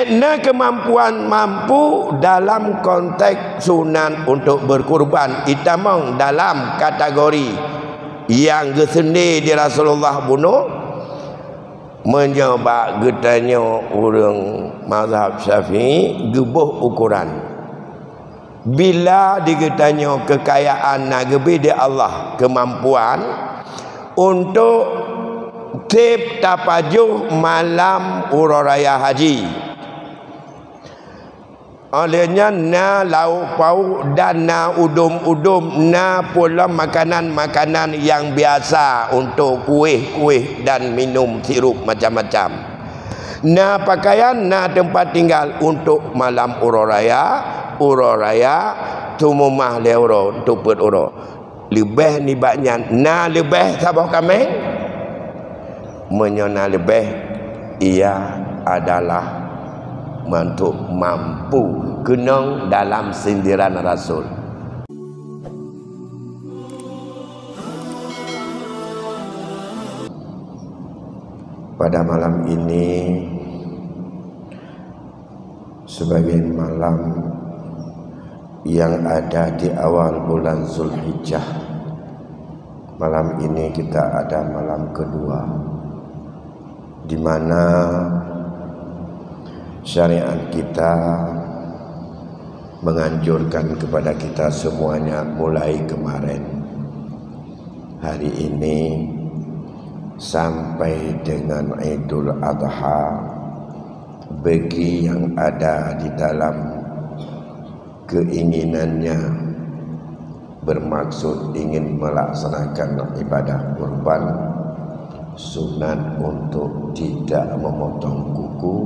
Makna kemampuan mampu dalam konteks sunat untuk berkurban itamang dalam kategori yang geseni di Rasulullah bunuh menyebab getanya orang mazhab Syafi'i gebuh ukuran. Bila digetanya kekayaan nagebi di Allah kemampuan untuk tip tapajuh malam uraraya haji. Olehnya na lauk pauk dan na udum-udum, na pula makanan-makanan yang biasa untuk kuih-kuih dan minum sirup macam-macam. Na pakaian, na tempat tinggal untuk malam uraraya tumumah leuro untuk beruro. Lebih ni baknya na lebih sabah kami menyona lebih ia adalah untuk mampu kenang dalam sindiran Rasul. Pada malam ini sebagai malam yang ada di awal bulan Zulhijjah, malam ini kita ada malam kedua di mana syariat kita menganjurkan kepada kita semuanya mulai kemarin, hari ini sampai dengan Idul Adha, bagi yang ada di dalam keinginannya bermaksud ingin melaksanakan ibadah kurban, sunat untuk tidak memotong kuku,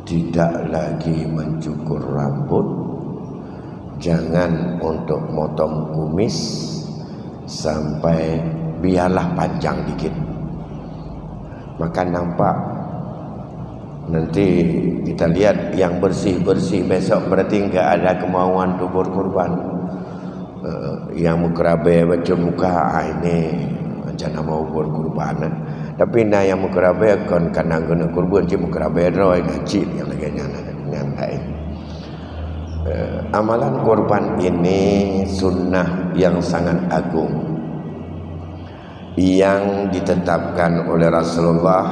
tidak lagi mencukur rambut, jangan untuk motong kumis sampai biarlah panjang dikit. Maka nampak nanti kita lihat yang bersih-bersih besok berarti enggak ada kemauan untuk berkorban. Yang mukerabe baca muka ini jangan mau berkorban. Tapi na yang mukerabe kon kanang guna kurban je mukerabe roy ngacil yang lagi nyantai. Amalan kurban ini sunnah yang sangat agung yang ditetapkan oleh Rasulullah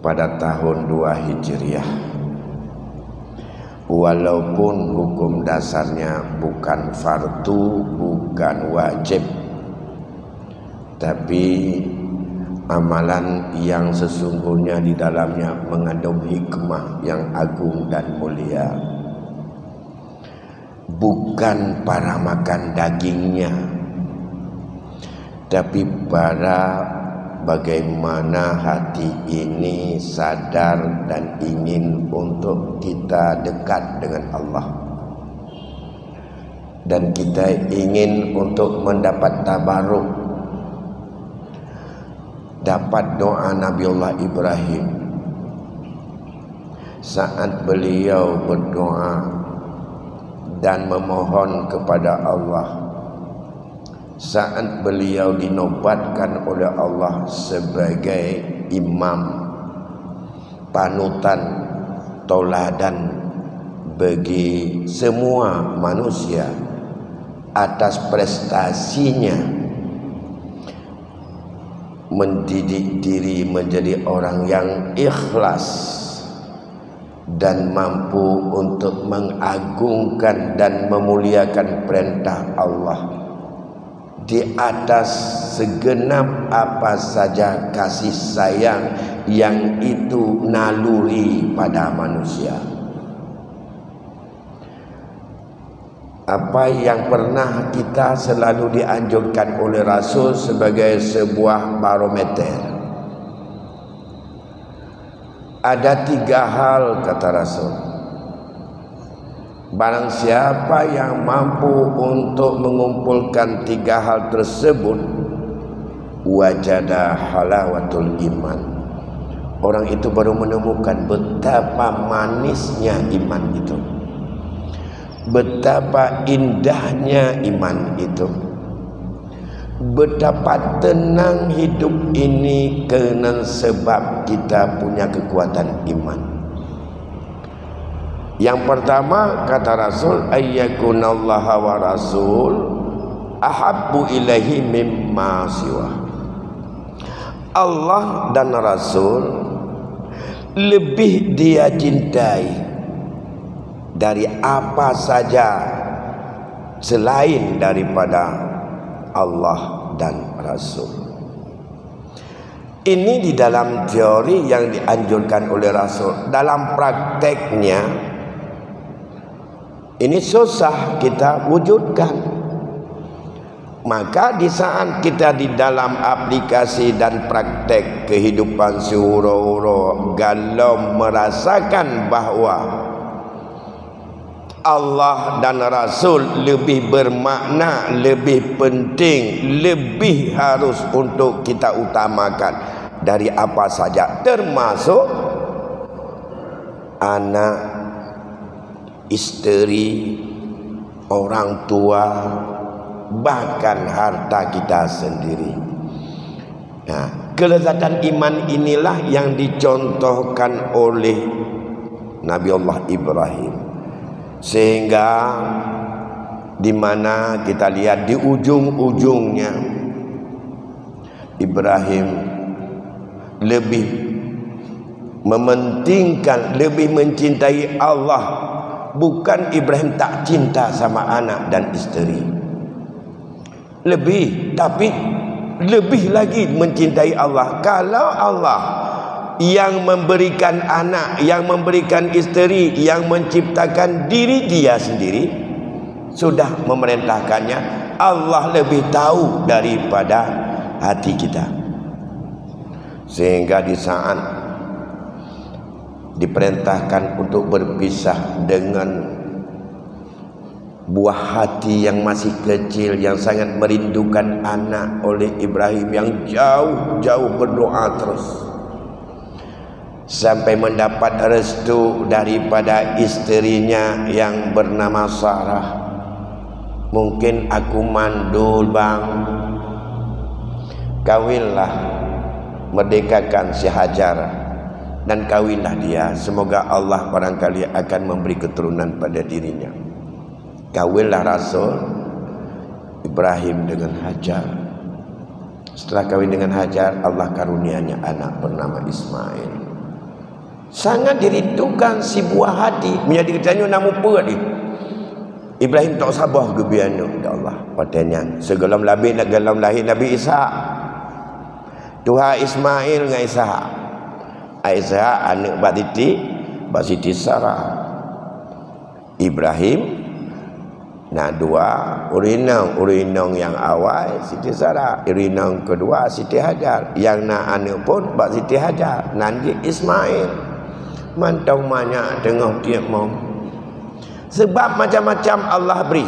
pada tahun 2 Hijriah. Walaupun hukum dasarnya bukan fardu, bukan wajib, tapi amalan yang sesungguhnya di dalamnya mengandung hikmah yang agung dan mulia. Bukan para makan dagingnya, tapi para bagaimana hati ini sadar dan ingin untuk kita dekat dengan Allah, dan kita ingin untuk mendapat tabaruk, dapat doa Nabiullah Ibrahim saat beliau berdoa dan memohon kepada Allah, saat beliau dinobatkan oleh Allah sebagai imam, panutan, tauladan bagi semua manusia atas prestasinya mendidik diri menjadi orang yang ikhlas dan mampu untuk mengagungkan dan memuliakan perintah Allah di atas segenap apa saja kasih sayang yang itu naluri pada manusia. Apa yang pernah kita selalu dianjurkan oleh Rasul sebagai sebuah barometer. Ada 3 hal kata Rasul. Barang siapa yang mampu untuk mengumpulkan 3 hal tersebut, wajada halawatul iman. Orang itu baru menemukan betapa manisnya iman itu, betapa indahnya iman itu. betapa tenang hidup ini kerana sebab kita punya kekuatan iman. Yang pertama kata Rasul, ayyakunallaha wa rasul ahabbu ilaihi mimma siwa. Allah dan Rasul lebih dia cintai dari apa saja selain daripada Allah dan Rasul. Ini di dalam teori yang dianjurkan oleh Rasul. Dalam prakteknya ini susah kita wujudkan. Maka di saat kita di dalam aplikasi dan praktek kehidupan sehura-hura galau merasakan bahawa Allah dan Rasul lebih bermakna, lebih penting, lebih harus untuk kita utamakan dari apa saja, termasuk anak, isteri, orang tua, bahkan harta kita sendiri. Nah, kelezatan iman inilah yang dicontohkan oleh Nabi Allah Ibrahim. Sehingga di mana kita lihat di ujung-ujungnya Ibrahim lebih mementingkan, lebih mencintai Allah. Bukan Ibrahim tak cinta sama anak dan isteri, lebih, tapi lebih lagi mencintai Allah. Kalau Allah yang memberikan anak, yang memberikan isteri, yang menciptakan diri dia sendiri, sudah memerintahkannya, Allah lebih tahu daripada hati kita. Sehingga di saat diperintahkan untuk berpisah dengan buah hati yang masih kecil, yang sangat merindukan anak oleh Ibrahim, yang jauh-jauh berdoa terus sampai mendapat restu daripada isterinya yang bernama Sarah. Mungkin aku mandul bang, kawinlah, merdekakan si Hajar dan kawinlah dia. Semoga Allah barangkali akan memberi keturunan pada dirinya. Kawinlah Rasul Ibrahim dengan Hajar. Setelah kawin dengan Hajar, Allah karunianya anak bernama Ismail. Sangat dirindukan si buah hati. Menjadi ketanya nama apa dia? Ibrahim tak sabar ke biana. Ya Allah, patutnya segelam labih nak gelam lahir Nabi Ishak. Tuhan Ismail dengan Ishak. Ishak anak Bak Siti Sarah. Ibrahim nak dua urinang yang awal Siti Sarah, urinang kedua Siti Hajar. Yang nak anak pun Bak Siti Hajar, nanti Ismail. Mantau banyak tengah tiap mau. Sebab macam-macam Allah beri.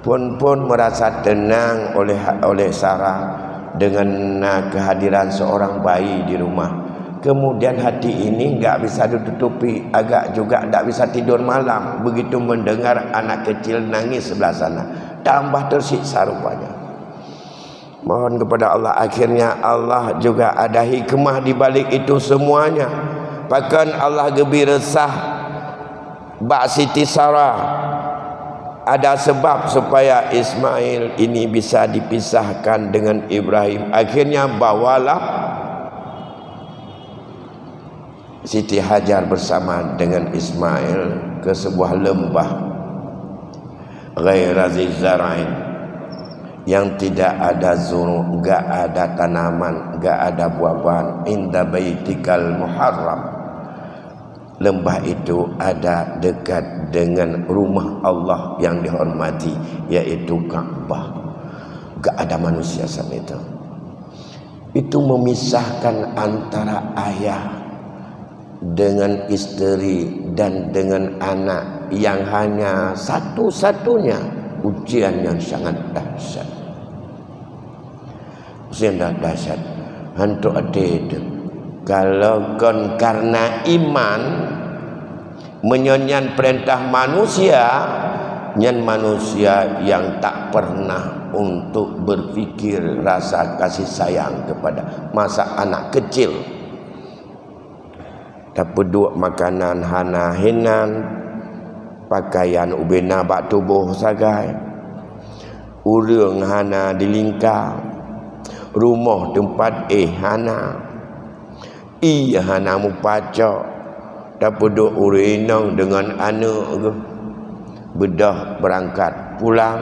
Pun merasa tenang oleh Sarah dengan kehadiran seorang bayi di rumah. Kemudian hati ini enggak bisa ditutupi, agak juga enggak bisa tidur malam begitu mendengar anak kecil nangis sebelah sana. Tambah tersiksa rupanya. Mohon kepada Allah, akhirnya Allah juga ada hikmah di balik itu semuanya. Bahkan Allah lebih resah Bak Siti Sarah. Ada sebab supaya Ismail ini bisa dipisahkan dengan Ibrahim. Akhirnya bawalah Siti Hajar bersama dengan Ismail ke sebuah lembah ghaira zizarain, yang tidak ada zuru, enggak ada tanaman, enggak ada buah-buahan. Inda baitikal muharram. Lembah itu ada dekat dengan rumah Allah yang dihormati, yaitu Ka'bah. Enggak ada manusia saat itu. Itu memisahkan antara ayah dengan isteri dan dengan anak, yang hanya satu-satunya ujian yang sangat dahsyat. Ujian dahsyat. Hantu ada itu. Kalau kon karena iman menyonyan perintah manusia, nyan manusia yang tak pernah untuk berfikir rasa kasih sayang kepada masa anak kecil. Tak peduk makanan hana hinan, pakaian ubena bak tubuh sagai, urang hana dilingkar, rumah tempat hana, hana mupaca, tak peduk urinang dengan anak ke, bedah berangkat pulang.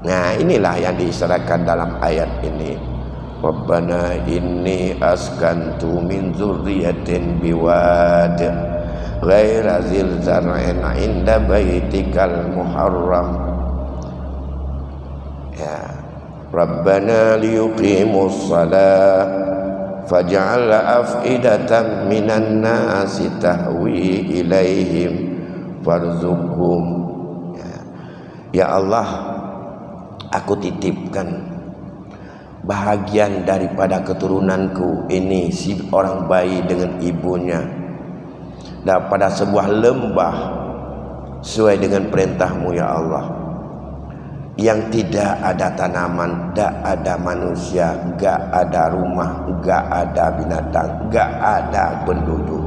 Nah, inilah yang diisyaratkan dalam ayat ini. Rabbana inni askantu min dzurriyyatin biwad ghaira zil zar'in 'inda baitikal muharram. Ya, Rabbana liyuqimus shalah faj'al af'idatan minan nasi tahwi ilaihim farzuqhum. Ya Allah, aku titipkan bahagian daripada keturunanku ini, si orang bayi dengan ibunya, daripada sebuah lembah sesuai dengan perintahmu ya Allah, yang tidak ada tanaman, tak ada manusia, gak ada rumah, gak ada binatang, gak ada penduduk.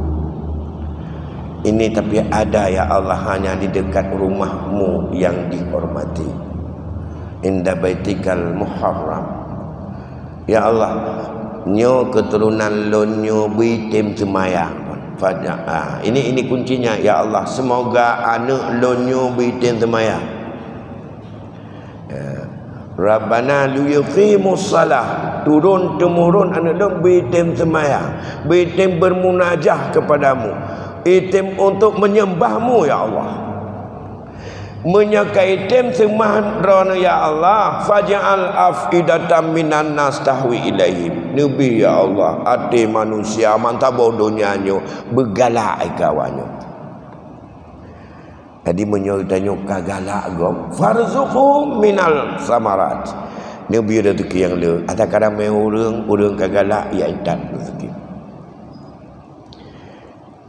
Ini tapi ada ya Allah, hanya di dekat rumahmu yang dihormati, inda baitikal muharram. Ya Allah, nyo keturunan lo nyo bitim semaya. Ini kuncinya ya Allah, semoga anak lo nyo bitim semaya. Rabbana liyuqimus salah, turun temurun anak dong bitim semaya, bitim bermunajah kepadamu, itim untuk menyembahmu ya Allah, menyakai itim sembah rana ya Allah, faj'al afidatan minan nas tahwi ilaihim. Nabi ya Allah, hati manusia mantap bodohnya nyo bergalak kawannya. Tadi menyuruh kagalak gom farzuqhum minal samarat. Nabi rezeki yang le, ada kadang mai urang kagalak ya itat rezeki.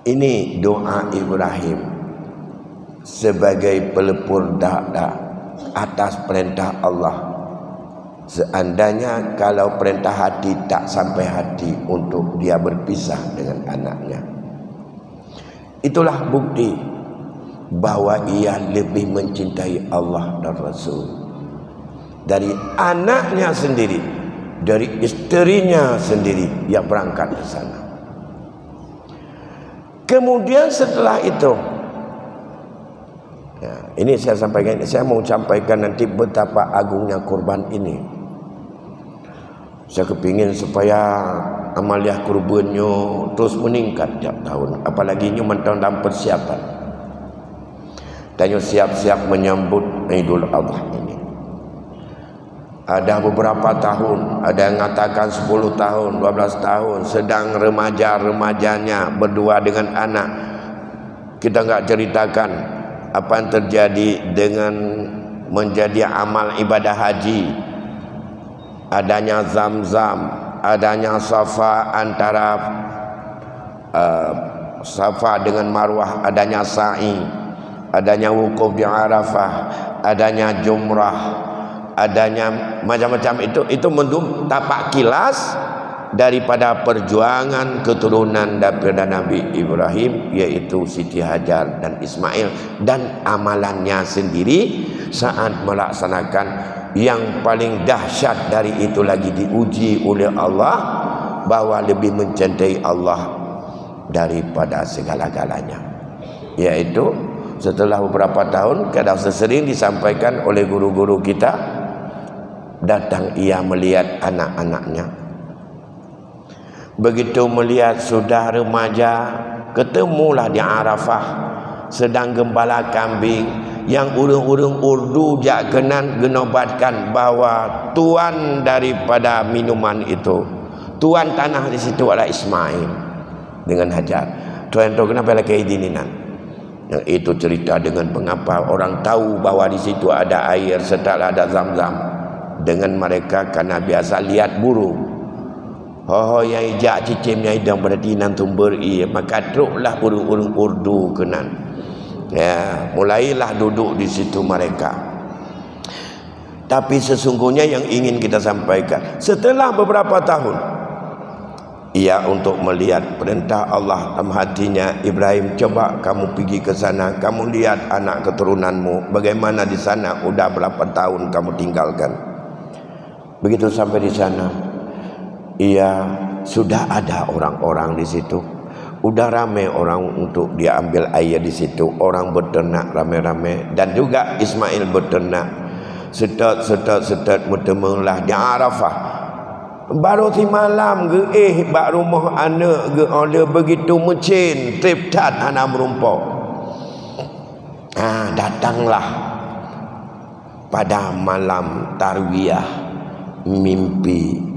Ini doa Ibrahim sebagai pelepur dak atas perintah Allah. Seandainya kalau perintah hati tak sampai hati untuk dia berpisah dengan anaknya, itulah bukti bahwa ia lebih mencintai Allah dan Rasul dari anaknya sendiri, dari istrinya sendiri yang berangkat ke sana. Kemudian setelah itu, ya, ini saya sampaikan, saya mau sampaikan nanti betapa agungnya kurban ini. Saya kepingin supaya amaliah kurbannya terus meningkat tiap tahun, apalagi ini dalam persiapan. Dan siap-siap menyambut Idul Adha ini. Ada beberapa tahun, ada yang mengatakan 10 tahun, 12 tahun, sedang remaja-remajanya berdua dengan anak. Kita enggak ceritakan apa yang terjadi dengan menjadi amal ibadah haji. Adanya Zam-Zam, adanya Safa antara Safa dengan Marwah, adanya sa'i, adanya wukuf di Arafah, adanya jumrah, adanya macam-macam. Itu mendum tapak kilas daripada perjuangan keturunan daripada Nabi Ibrahim, yaitu Siti Hajar dan Ismail, dan amalannya sendiri saat melaksanakan yang paling dahsyat dari itu lagi diuji oleh Allah, bahwa lebih mencintai Allah daripada segala-galanya, yaitu setelah beberapa tahun, kadang sesering disampaikan oleh guru-guru kita, datang ia melihat anak-anaknya. Begitu melihat sudah remaja, ketemulah di Arafah sedang gembala kambing, yang urung-urung Urdu jak kenan genobatkan bahwa tuan daripada minuman itu, tuan tanah di situ adalah Ismail dengan Hajar. Tuan tu kenapa lagi idininan? Yang itu cerita dengan mengapa orang tahu bahwa di situ ada air setelah ada Zam-Zam. Dengan mereka karena biasa lihat burung. Oh yang ijak cicimnya hidang berarti nantum beri, maka truklah urung-urung Urdu kenan. Ya, mulailah duduk di situ mereka. Tapi sesungguhnya yang ingin kita sampaikan, setelah beberapa tahun, ia untuk melihat perintah Allah dalam hatinya, Ibrahim, coba kamu pergi ke sana, kamu lihat anak keturunanmu bagaimana di sana, udah berapa tahun kamu tinggalkan. Begitu sampai di sana, ia sudah ada orang-orang di situ, udah ramai orang untuk dia ambil air di situ, orang berternak ramai-ramai, dan juga Ismail berternak. Setat bertemulah di Arafah. Baru ti malam ke bak rumah anak ke ada begitu mecin triptat anak merumpok. Datanglah pada malam tarwiyah mimpi.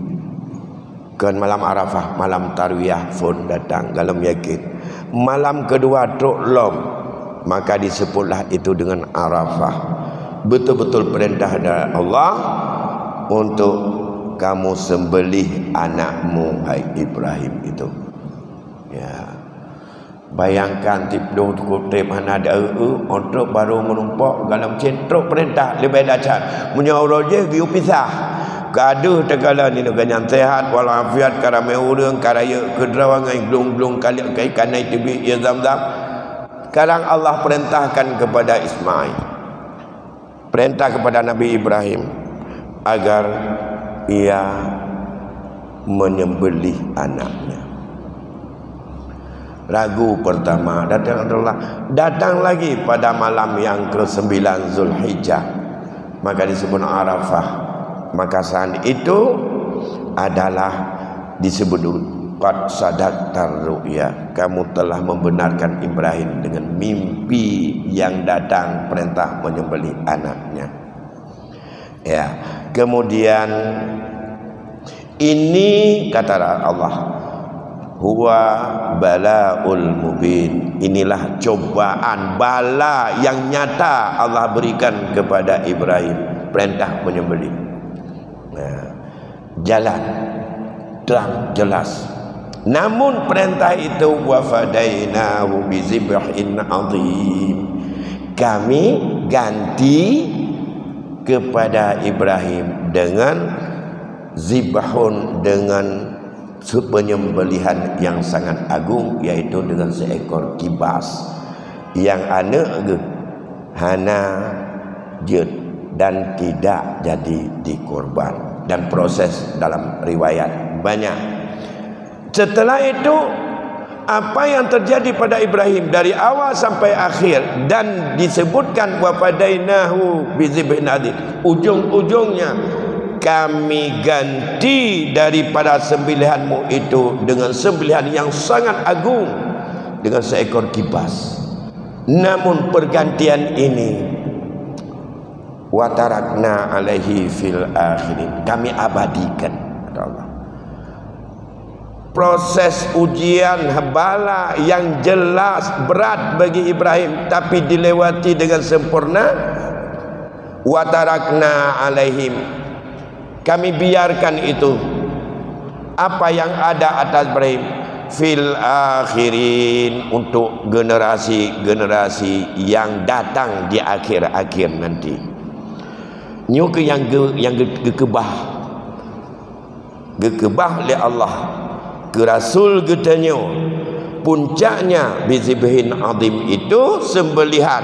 Kan malam Arafah, malam tarwiyah pun datang dalam yakin. Malam kedua truk lom, maka disebutlah itu dengan Arafah. Betul-betul perintah dari Allah untuk kamu sembelih anakmu, hai Ibrahim itu. Ya. Bayangkan tipdo kutip mana ada untuk baru menumpuk dalam centruk perintah lebih dahsyat. Punya orang je giu pisah. Gaduh tegala ni dengan sehat walafiat karamai urang karaya kedrawangan glung-glung kali kai kanai tibi ya Zamzam. Sekarang Allah perintahkan kepada Ismail. Perintah kepada Nabi Ibrahim agar ia menyembelih anaknya. Ragu pertama datang lagi pada malam yang ke-9 Zulhijjah, maka disebut Arafah. Maka saat itu adalah disebut qad sadaqtar ru'ya, kamu telah membenarkan Ibrahim dengan mimpi yang datang perintah menyembelih anaknya. Ya, kemudian ini kata Allah, huwa balaul mubin, inilah cobaan bala yang nyata Allah berikan kepada Ibrahim, perintah menyembelih. Nah, jalan terang jelas. Namun perintah itu wafadainahu bizibhin azim, kami ganti kepada Ibrahim dengan zibahun, dengan penyembelihan yang sangat agung, yaitu dengan seekor kibas yang anak hana jed dan tidak jadi dikorban. Dan proses dalam riwayat banyak. Setelah itu apa yang terjadi pada Ibrahim dari awal sampai akhir, dan disebutkan wafadainahu bizibhin azim, ujung-ujungnya kami ganti daripada sembelihanmu itu dengan sembelihan yang sangat agung, dengan seekor kibas. Namun pergantian ini watarakna alaihi fil akhirin, kami abadikan, kata Allah. Proses ujian bala yang jelas berat bagi Ibrahim tapi dilewati dengan sempurna. Watarakna alaihim, kami biarkan itu apa yang ada atas Ibrahim fil akhirin, untuk generasi-generasi yang datang di akhir-akhir nanti. Nyuke yang gekebah oleh Allah ke Rasul getanyo, puncaknya bizibhin azim itu sembelihan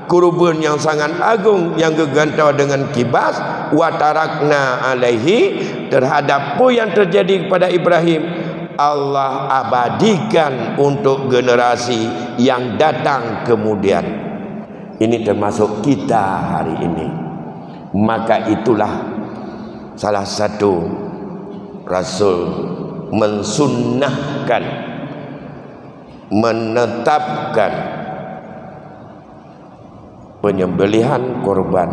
kurban yang sangat agung yang gegantau dengan kibas. Watarakna alaihi, terhadap apa yang terjadi kepada Ibrahim Allah abadikan untuk generasi yang datang kemudian. Ini termasuk kita hari ini. Maka itulah salah satu Rasul mensunnahkan, menetapkan penyembelihan korban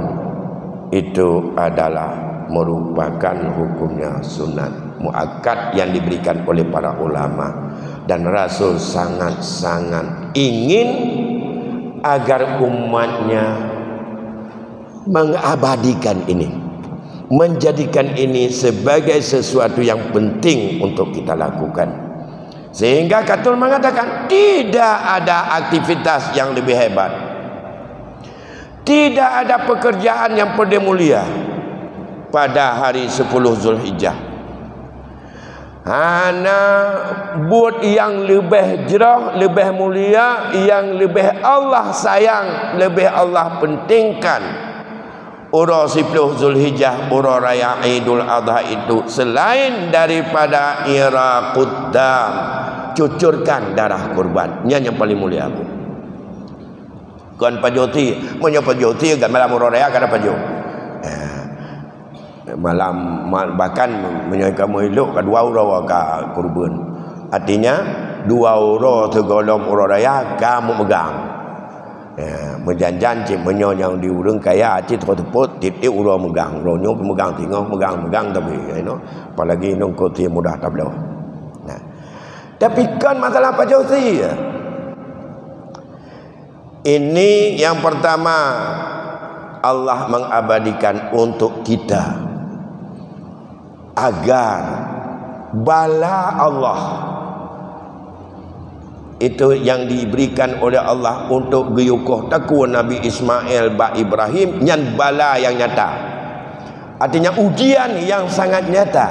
itu adalah merupakan hukumnya sunat muakkad yang diberikan oleh para ulama. Dan Rasul sangat-sangat ingin agar umatnya mengabadikan ini, menjadikan ini sebagai sesuatu yang penting untuk kita lakukan. Sehingga Katul mengatakan tidak ada aktivitas yang lebih hebat, tidak ada pekerjaan yang paling mulia pada hari 10 Zulhijjah. Hana buat yang lebih jerah, lebih mulia, yang lebih Allah sayang, lebih Allah pentingkan. Ura 10 Zulhijjah, ura raya Idul Adha itu selain daripada iraqud dam, cucurkan darah kurban, yang paling mulia pun. Kan pajoti, punya pajoti kan malam ura raya kada pajo. Malam bahkan kamu elok ke 2 ura ke kurban. Artinya 2 ura tergolong ura raya kamu megang. Menjanjan cik menyonyang di urang kaya cik teput tip ura megang, ronyo megang tengok megang tapi apalagi nongko dia mudah tak boleh. Nah. Tapi kan masalah pajoti. Ini yang pertama, Allah mengabadikan untuk kita agar bala Allah itu yang diberikan oleh Allah untuk geyukuh takwa Nabi Ismail ba Ibrahim, yang bala yang nyata, artinya ujian yang sangat nyata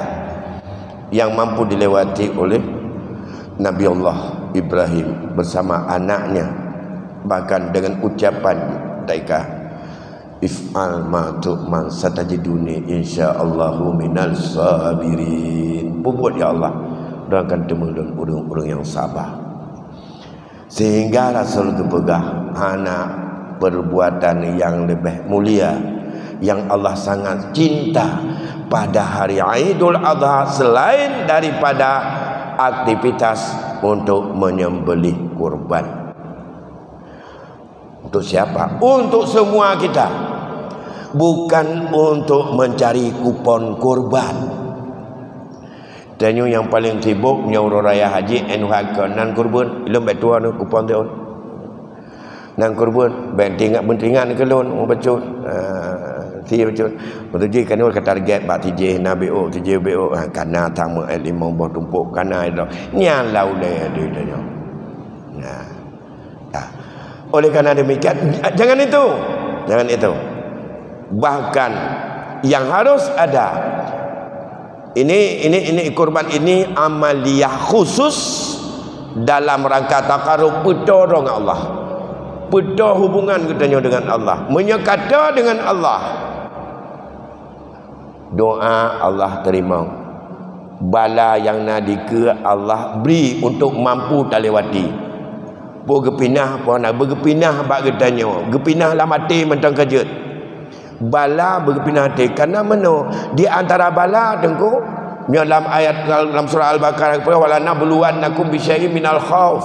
yang mampu dilewati oleh Nabi Allah Ibrahim bersama anaknya, bahkan dengan ucapan mereka, if'al ma tu'man satajiduni insyaallahu minal sabirin. Buat ya Allah, dan akan temulun orang-orang yang sabar. Sehingga Rasul kepegah anak perbuatan yang lebih mulia yang Allah sangat cinta pada hari Idul Adha selain daripada aktivitas untuk menyembelih kurban. Untuk siapa? Untuk semua kita. Bukan untuk mencari kupon kurban. Tanya yang paling sibuk nyaur raya haji NHK nan kurban ilmu betua nu kupon tu nan kurban bentingan ke lon becut si becut betul kan ka target bak tije nabi tije bo kana tamu 5 buah tumpuk kana itu nyalau le dia nah oleh karena demikian jangan itu bahkan yang harus ada ini kurban ini amaliyah khusus dalam rangka takarub pedo dengan Allah, pedo hubungan kita dengan Allah, menyekata dengan Allah. Doa Allah terima, bala yang nadika Allah beri untuk mampu talewati. Po gepinah po nak bergepinah bak getanya, gepinah lah mati mentang kejut. Bala berpindah hati karena mana di antara bala tengku dalam ayat dalam surah Al-Baqarah wala nabluwannakum bisyai'in minal khauf,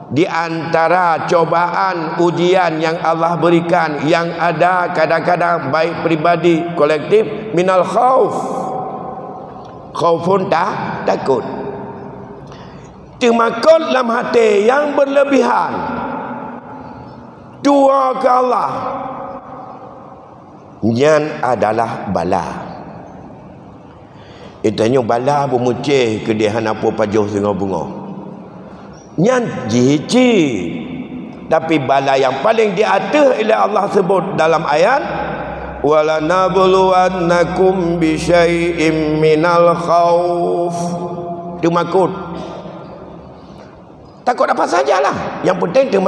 di antara cobaan ujian yang Allah berikan yang ada kadang-kadang baik pribadi kolektif minal khauf, khaufun takut, temakut dalam hati yang berlebihan, doa ke Allah yang adalah bala. Itanya bala bermucih ke dia hanapu pajuh dengan bunga. Yang jici. Tapi bala yang paling di atas ialah Allah sebut dalam ayat wala nabluwannakum bi syai'im minal khauf. Temakut. Takut apa sajalah. Yang penting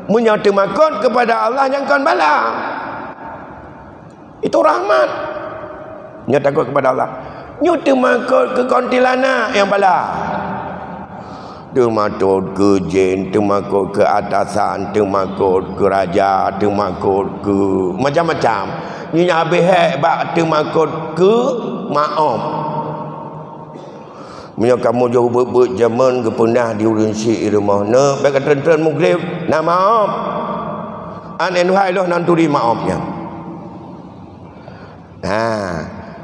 menyatemakut kepada Allah yang kan bala. Itu rahmat. Nya takut kepada Allah. Nya temakut ke kontilana yang bala. Temakut ke jin, temakut ke atasan, temakut ke raja, temakut ke macam-macam. Nya habis hebat temakut ke maaf. Nya kamu jauh ber zaman ke pernah di urinsi rumah. Na baik tren-tren mugrib, na maaf. An hai loh nanturi maafnya.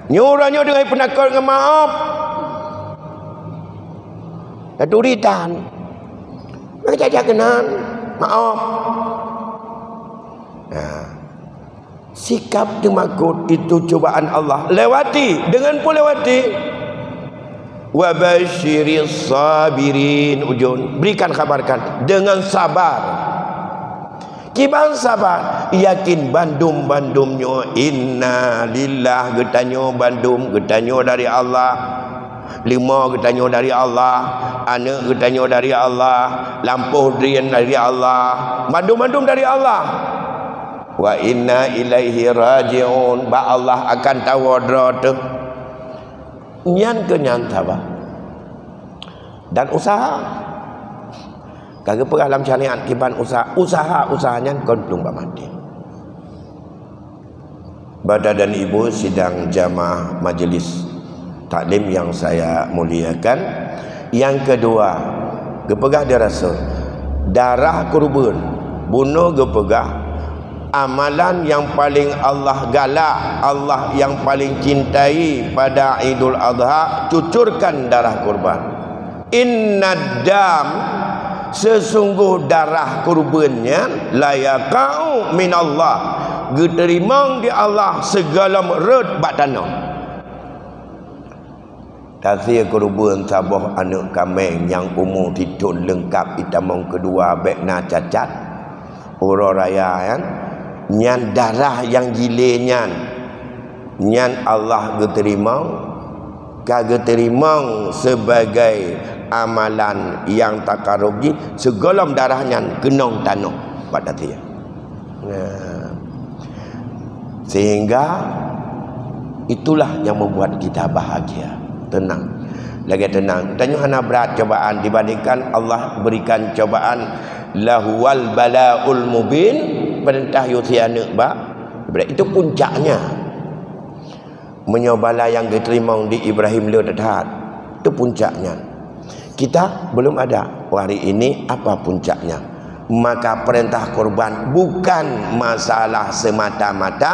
Nyuranya dengan penakut dengan maaf turitan baca kenan maaf. Sikap temakut itu cobaan Allah, lewati dengan pun lewati wa basyiris sabirin, ujung berikan kabarkan dengan sabar. Kiban sabar, yakin bandum-bandumnya inna lillah, getanyo bandum, getanyo dari Allah, lima getanyo dari Allah, anak getanyo dari Allah, lampuh drian dari Allah, bandum-bandum dari Allah. Wa inna ilaihi raji'un, ba Allah akan tawadra tu. Nyan ke nyan sabar dan usaha. Kagak perah dalam syariat kiban usahanya kon belum mati. Bapak dan Ibu sidang jamaah majelis taklim yang saya muliakan, yang kedua gepegah dia Rasul darah kurban bunuh gepegah amalan yang paling Allah galak, Allah yang paling cintai pada Idul Adha, cucurkan darah kurban. Innad dam, sesungguh darah kurbannya layakau min Allah, diterima di Allah segala merut bak tanah. Tasir kurban sabah anak kambing yang umur titun lengkap itamong kedua bekna cacat ura raya kan, nyan darah yang gilenya nyan Allah diterima, kagak terima sebagai amalan yang takarugi, segolam darahnya genong tanah pada dia. Sehingga itulah yang membuat kita bahagia, tenang, lagi tenang. Tanya hana berat cobaan dibandingkan Allah berikan cobaan lahuwal balaul mubin, perintah yusiana ba, itu puncaknya. Menyobala yang diterima di Ibrahim le dekat, itu puncaknya. Kita belum ada hari ini apa puncaknya. Maka perintah kurban bukan masalah semata-mata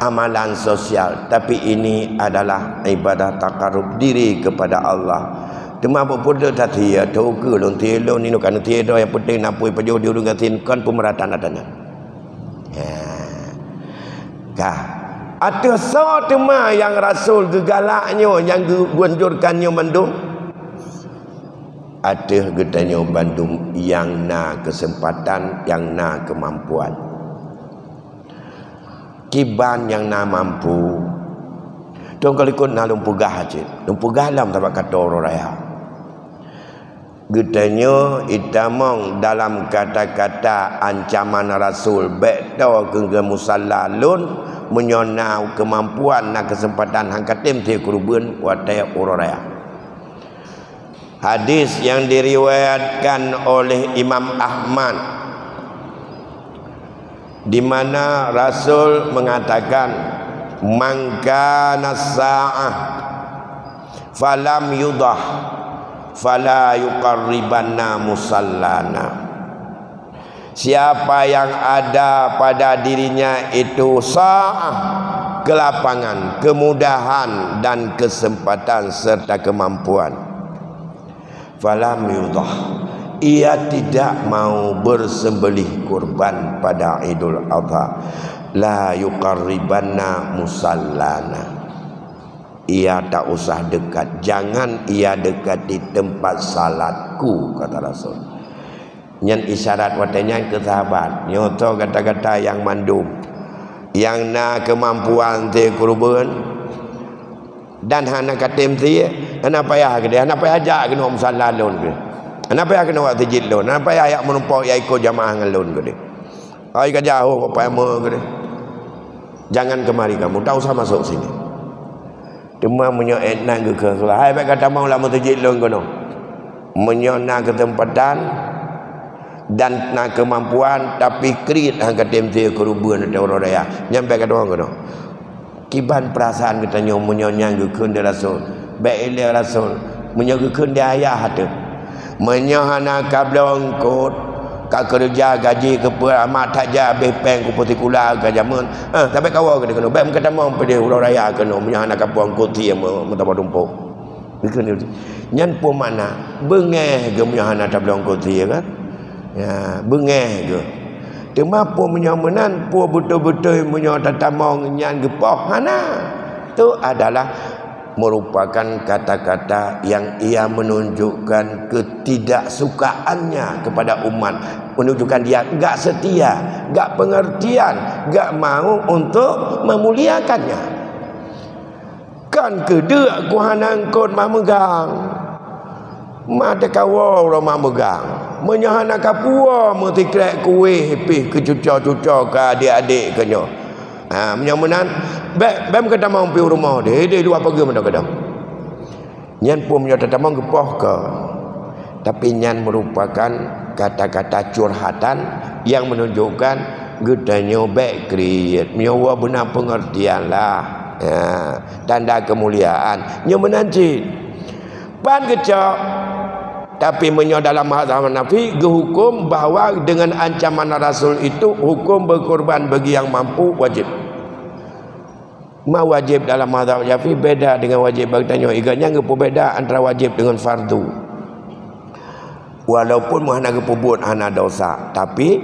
amalan sosial, tapi ini adalah ibadah takarub diri kepada Allah. Tema berpuda tadi ya tahu ke lon tielo ni kan tiada yang penting napui pajau di urang gatin kan pemerataan adanya. Kah ada so tema yang Rasul gegalaknya yang guanjurkannya mendung. Ada gedanya bandung yang na kesempatan, yang na kemampuan. Kiban yang na mampu. Tuan kalau ikut na lumpugah aja. Lumpugah lam tak kata orang raya. Gedanya itamong dalam kata-kata ancaman Rasul. Bekta ke musalla lun menyonau kemampuan na kesempatan hangkatim ti kurban watai orang raya. Hadis yang diriwayatkan oleh Imam Ahmad, di mana Rasul mengatakan man kana sa'ah falam yudah fala yuqarribanna musallana. Siapa yang ada pada dirinya itu sa'ah, kelapangan, kemudahan dan kesempatan serta kemampuan, falam yudah, ia tidak mau bersembelih kurban pada Idul Adha, la yuqarribanna musallana, ia tak usah dekat, jangan ia dekat di tempat salatku, kata Rasul. Yang isyarat watanya ke sahabat nyoto kata-kata yang mandum, yang na kemampuan te kurban dan hana katem dia, hana payah ke dia, hana payah ajak kena musalla lon ke, hana payah kena buat tajid lon, hana payah ayak menumpak ya ikut jamaah dengan lon ke dia. Ai ka jauh apa emo ke dia. Jangan kemari kamu, tak usah masuk sini. Cuma menyoet nang ke solat. Hai baik kata mau lama tajid lon kono. Menyona ketempatan dan nak kemampuan tapi krit hang katem dia kerubuan ada orang raya. Nyampe kata orang kono. Kiban perasaan katanya menyonyang gekeun dia Rasul, baik dia Rasul menyogekeun dia ayah tu menyahana kablong kot ka kerja gaji ke amat tak ja habis peng ku partikula ke jaman sampai kawa ke kena baik kata mau pada urang raya kena menyahana kapuang koti mentapa dumpuk gekeun dia nyan pun mana bengeh ge menyahana kablong koti kan ya bengeh ge tema pun menyamanan pun betul-betul menyotatamong nyan gepah hana tu adalah merupakan kata-kata yang ia menunjukkan ketidaksukaannya kepada umat, menunjukkan dia enggak setia, enggak pengertian, enggak mau untuk memuliakannya. Kan kedek kuhanan kon mamegang mata kawa orang mamegang menyahana kapua mutikrek kuih pih ke cuca-cuca ke adik-adik kenyo. Menyamunan bem kata mau pergi rumah dia dua pergi mana kadang nyan pun punya tetamang gepah ke, tapi nyan merupakan kata-kata curhatan yang menunjukkan gedanya baik kriat menyawa benar pengertian lah, tanda kemuliaan nyo menanci pan kecak. Tapi menyo dalam mazhab Hanafi hukum bahawa dengan ancaman Rasul itu hukum berkorban bagi yang mampu wajib. Wajib dalam mazhab Syafi'i beda dengan wajib bagi tanya. Iganya apa beda antara wajib dengan fardu. Walaupun mana kepubut hana dosa, tapi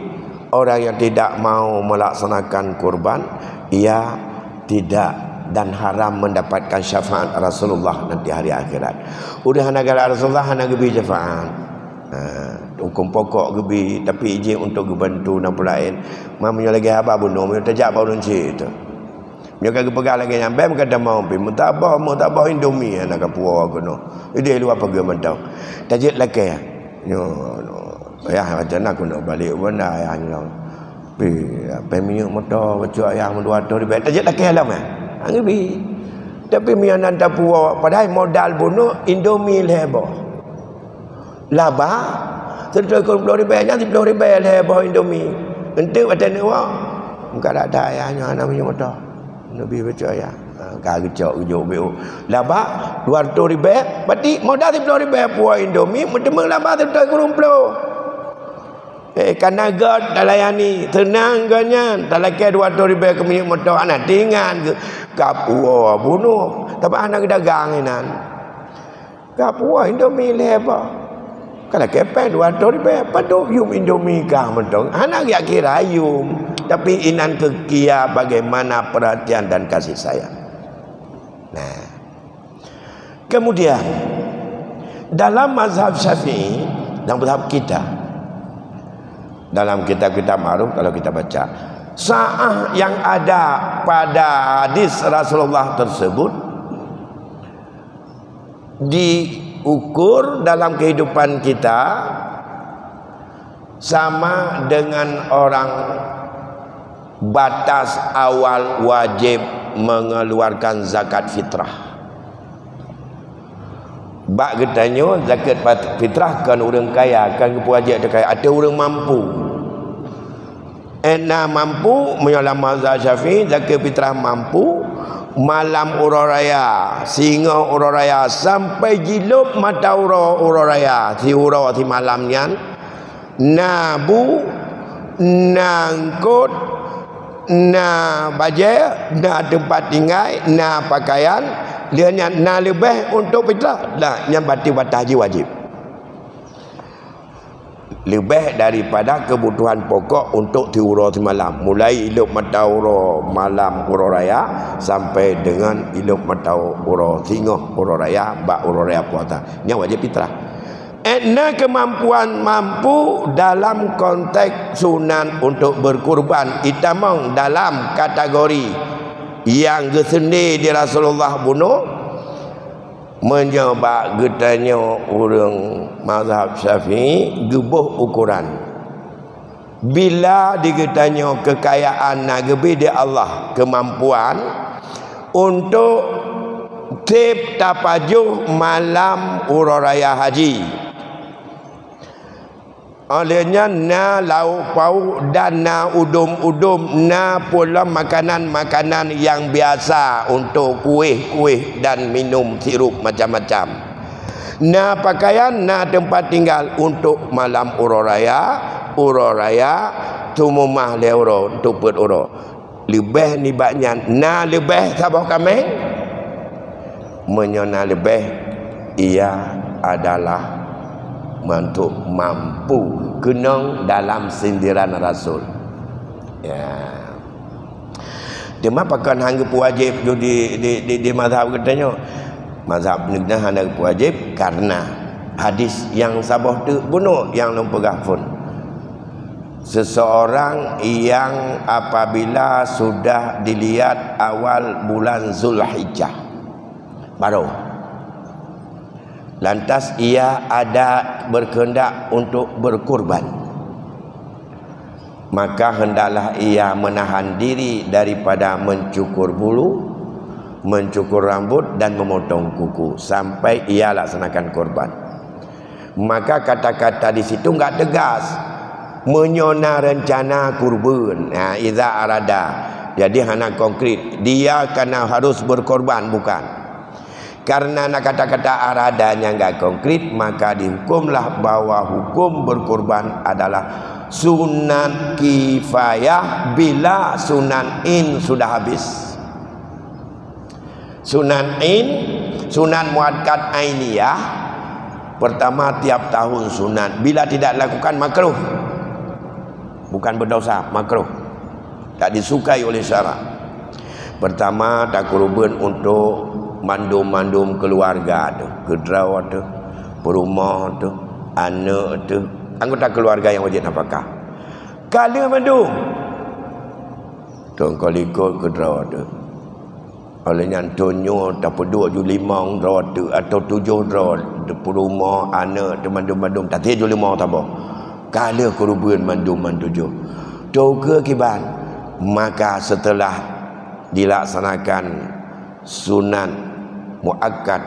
orang yang tidak mau melaksanakan kurban ia tidak dan haram mendapatkan syafaat Rasulullah nanti hari akhirat. Udah negara Rasulullah hana gebi syafaat. Hukum pokok gebi tapi izin untuk gebantu nampu lain. Mamanya lagi apa bunuh, mamanya tajak bau lunci itu. Dia kagak pegang lagi nyampe kata mau pi mutabah Indomie anak kapua kono. Dia luar pergi mentau. Tajik lagi ya. Ya macam nak kono balik benda ya nyong. Pi peminyuk motor bacuk ayah mendua tu di bait. Tajik lagi alam ya. Angbi. Tapi mianan tapua padahal modal bunuh Indomie lebo. Laba setelah kau beli bayarnya di beli bayar lebo Indomie. Ente ada ni wah. Enggak ada ayahnya namanya motor. Nabi baca ya. Kagecok ujuk beu. Laba 200 ribu. Berarti modal 10 ribu puas Indomie, mentemang laba 30. Karena God dah layani tenang ganya tak lagi 200 ribu ke minyak motor anak tinggal ke kapua bunuh tapi anak dagang inan kapua Indomie leba kalau kepen 200 ribu padu yum Indomie kah mentong anak ya kira yum tapi inan kekia bagaimana perhatian dan kasih sayang. Nah kemudian dalam mazhab Syafi'i dan mazhab kita dalam kitab-kitab ma'ruf kalau kita baca sa'ah yang ada pada hadis Rasulullah tersebut diukur dalam kehidupan kita sama dengan orang batas awal wajib mengeluarkan zakat fitrah. Bak getanyo zakat fitrah kan orang kaya kan wajib ada kaya ada orang mampu. Mampu menyolam mazhab Syafi'i zakat fitrah mampu malam uraraya singa uraraya sampai jilub mata uraraya si ura si malamnya nabu nangkut na baja na tempat tinggal na pakaian dia na lebih untuk fitrah dah yang batal haji wajib lebih daripada kebutuhan pokok untuk tiura semalam mulai hidup mata ura malam ura raya sampai dengan hidup mata ura singoh ura raya bak ura raya puasa yang wajib fitrah. Kemampuan mampu dalam konteks sunan untuk berkurban itamang dalam kategori yang gesendi di Rasulullah bunuh mencoba getanya orang mazhab Syafi'i gebuh ukuran bila digetanya kekayaan nagebi di Allah kemampuan untuk tip tapajuh malam uraraya haji olehnya na lauk pauk dan na udum-udum na pula makanan-makanan yang biasa untuk kuih-kuih dan minum sirup macam-macam na pakaian na tempat tinggal untuk malam uraraya tumumah leuro tuput uro lebih ni baknya na lebih sabah kami menyona lebih ia adalah untuk mampu kenang dalam sindiran Rasul ya dia mah pakan hanggup wajib di mazhab katanya mazhab negna hana wajib karena hadis yang sabah tu bunuh yang numpegah pun seseorang yang apabila sudah dilihat awal bulan Zulhijjah baru lantas ia ada berkehendak untuk berkurban, maka hendaklah ia menahan diri daripada mencukur bulu, mencukur rambut dan memotong kuku sampai ia laksanakan korban. Maka kata-kata di situ enggak tegas menyona rencana kurban. Iza arada. Jadi hanya konkret. Dia kena harus berkorban, bukan. Karena nak kata-kata aradanya enggak konkret, maka dihukumlah bahwa hukum berkorban adalah sunan kifayah bila sunan in sudah habis. Sunan in, sunan muakkad ainiyah, pertama tiap tahun sunat. Bila tidak lakukan makruh, bukan berdosa, makruh, tak disukai oleh syarak. Pertama tak kurban untuk mandum-mandum keluarga tu, kedraw tu, perumah tu, anak tu, anggota keluarga yang wajib nafkah. Kala mandum tu kau ikut kedraw tu. Olehnya tonyo tak peduk ju limang draw tu atau 7 draw de perumah anak tu mandum-mandum tak ju 5 tabah. Kala kurban mandum 7. Tu ke kiban. Maka setelah dilaksanakan sunan muakkad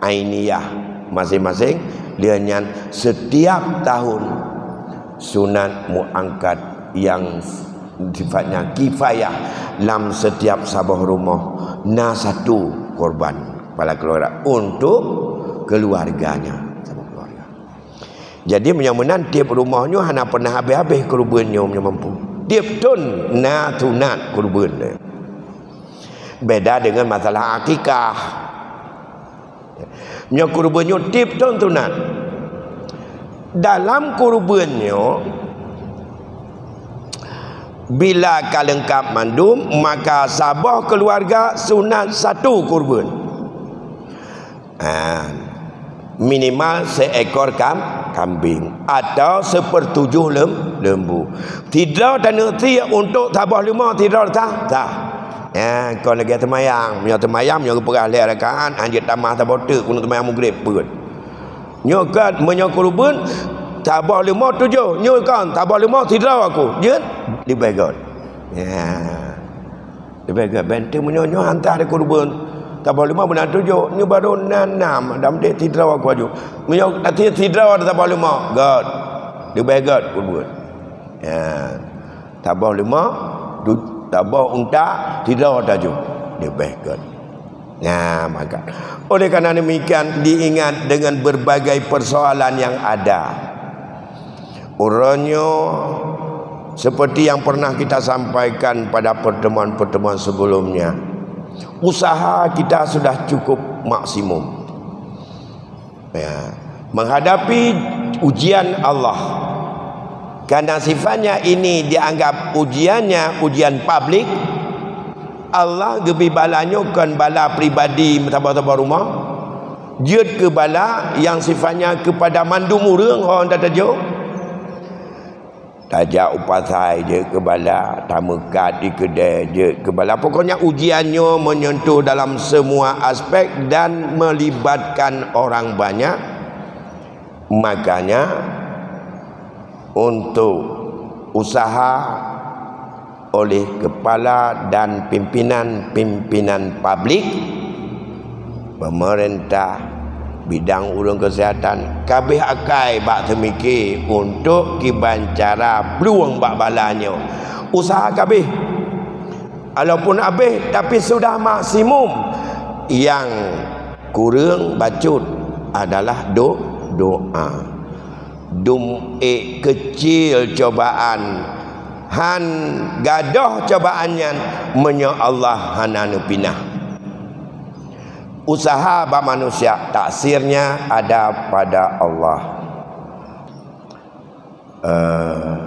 ainiyah masing-masing, dia nyan setiap tahun sunan muakkad yang sifatnya kifayah dalam setiap sabah rumah satu korban kepala keluarga untuk keluarganya, sama keluarga. Jadi menyamanan tiap rumahnya hanya pernah habis-habis kurbannya punya mampu. Tiap tun tunat kurban dia. Beda dengan masalah akikah. Nya kurbannya tiap tun tunat. Dalam kurbannya bila kalengkap mandum, maka sabah keluarga sunat 1 kurban. Minimal seekor kambing atau 1/7 lembu. Tidak dan erti untuk sabah 5 tidak tak. Kau lagi temayang, punya temayang punya perah leh rakaat, anjir tamah sabah tu guna temayang maghrib pun. Nyokat menyokurban tabah 5 7 nyokan tabah 5 tidak aku dia dibegot dibegot benteng menyonyo hantar di kurban tabah 5 benar 7 nyo baru 6 dalam dia tidak aku aju menyo nanti tidak tabah 5 god dibegot kurban tabah 5 tabah unta tidak aju dibegot. Maka oleh kerana demikian diingat dengan berbagai persoalan yang ada. Orangnya seperti yang pernah kita sampaikan pada pertemuan-pertemuan sebelumnya, usaha kita sudah cukup maksimum menghadapi ujian Allah. Karena sifatnya ini dianggap ujiannya ujian publik, Allah gebi balanya kan bala pribadi tabah-tabah rumah, jut ke bala yang sifatnya kepada mandum urang orang tak tajuk. Tajak upasai je ke bala, tamekat di kedai je ke bala. Pokoknya ujiannya menyentuh dalam semua aspek dan melibatkan orang banyak. Makanya untuk usaha oleh kepala dan pimpinan-pimpinan publik, pemerintah, bidang ulun kesihatan, kabeh akai bak temikir untuk kiban cara peluang bak balanya. Usaha kabeh. Walaupun habis tapi sudah maksimum. Yang kurang bacut adalah doa. Kecil cobaan. Han gadoh cobaannya menya Allah hananu pinah. Usaha bak manusia taksirnya ada pada Allah.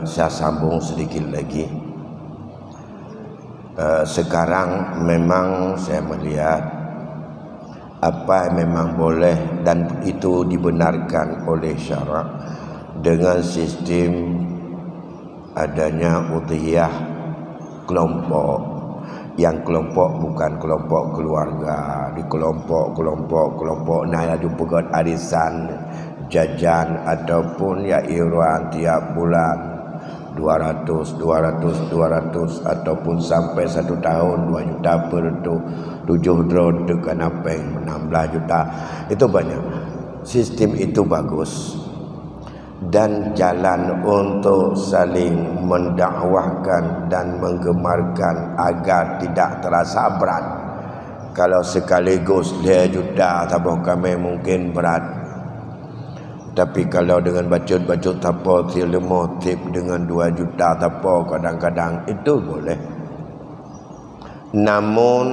Saya sambung sedikit lagi. Sekarang memang saya melihat apa memang boleh dan itu dibenarkan oleh syarak dengan sistem adanya udhiyah kelompok, yang kelompok bukan kelompok keluarga, di kelompok nah ada juga arisan jajan ataupun ya iuran tiap bulan 200 ataupun sampai 1 tahun 2 juta per tu 7 drone tekan apa yang 16 juta. Itu banyak. Sistem itu bagus dan jalan untuk saling mendakwahkan dan menggemarkan agar tidak terasa berat. Kalau sekaligus 2 juta tabung kami mungkin berat. Tapi kalau dengan bacut-bacut tapo motif dengan 2 juta tapo kadang-kadang itu boleh. Namun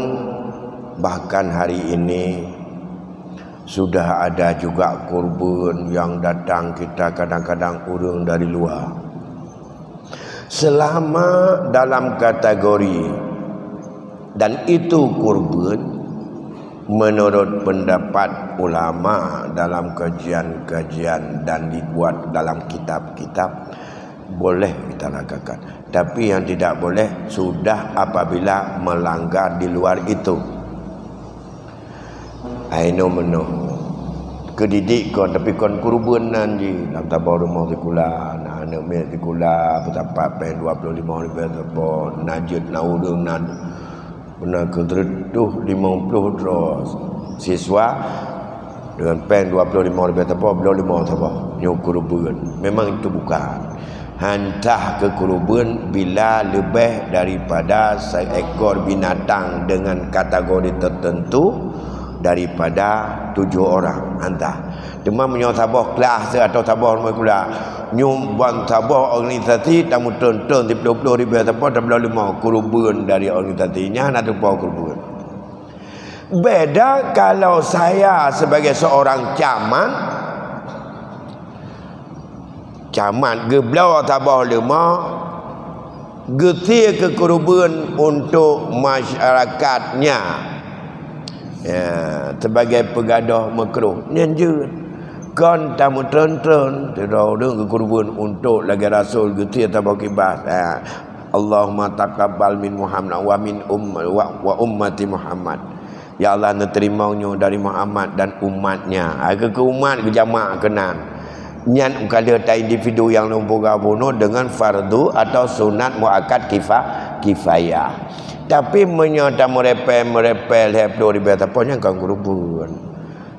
bahkan hari ini sudah ada juga korban yang datang kita kadang-kadang urung dari luar. Selama dalam kategori dan itu korban menurut pendapat ulama dalam kajian-kajian dan dibuat dalam kitab-kitab boleh kita lakukan. Tapi yang tidak boleh sudah apabila melanggar di luar itu. Aino meno kedidik kon tapi kon kurbanan ji dalam tabau rumah tikula nak anak mek tikula betapa pen 25 ribu apa najid naudung nan benar kedreduh 50 terus siswa dengan pen 25 ribu apa belum 5 apa nyu kurban memang itu bukan hantah ke kurban bila lebih daripada seekor binatang dengan kategori tertentu daripada 7 orang hantar. Demam menyo tabah kelas atau tabah rumah kula. Nyum bang tabah organisasi tamu tonton 20 ribu ataupun 25 kurban dari organisasinya nak tumpah kurban. Beda kalau saya sebagai seorang camat geblau tabah lima getir ke kurban untuk masyarakatnya. Ya, sebagai pegadah makruh nyenjur kan tamu tonton tidak ke kurban untuk lagi rasul gitu atau kibas Allahumma taqabbal min Muhammad wa min wa ummati Muhammad. Ya Allah neterimanya dari Muhammad dan umatnya. Ke umat ke jamaah kenan nyan kala ta individu yang lumpur gabuno dengan fardu atau sunat muakkad kifayah. Tapi menyata merepel heplo di bawah tapanya kan kurban.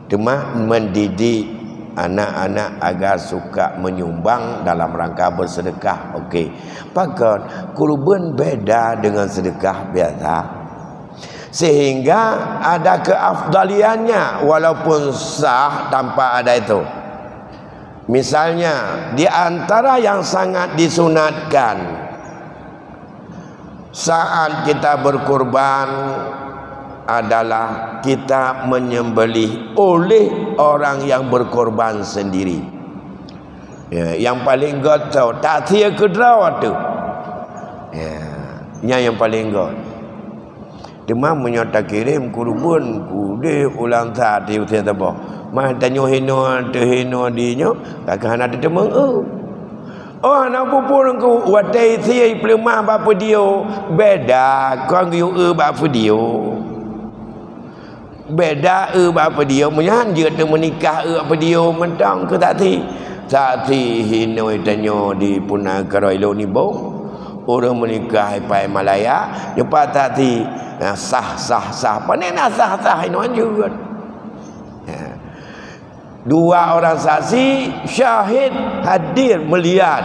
Cuma mendidik anak-anak agar suka menyumbang dalam rangka bersedekah. Okey. Pakat kurban beda dengan sedekah biasa. Sehingga ada keafdaliannya walaupun sah tanpa ada itu. Misalnya di antara yang sangat disunatkan saat kita berkurban adalah kita menyembelih oleh orang yang berkorban sendiri. Ya, yang paling gotau tak tia kedrawat tu. Ya, yang paling got. Demam menyata kirim kurban kude ulang tadi utia tabah. Mah tanyo hino tehino dinyo kakak ada temeng oh anak pupur ku watai tiai pelumah bapa dia beda kau yu bapa dia beda bapa dia menyan je tu menikah apa dia mentang ke tak ti hinoi tanyo di Punakara ilo ni bong orang menikah pai Malaya jumpa tak ti sah panena sah ino juga. Dua orang saksi syahid hadir melihat.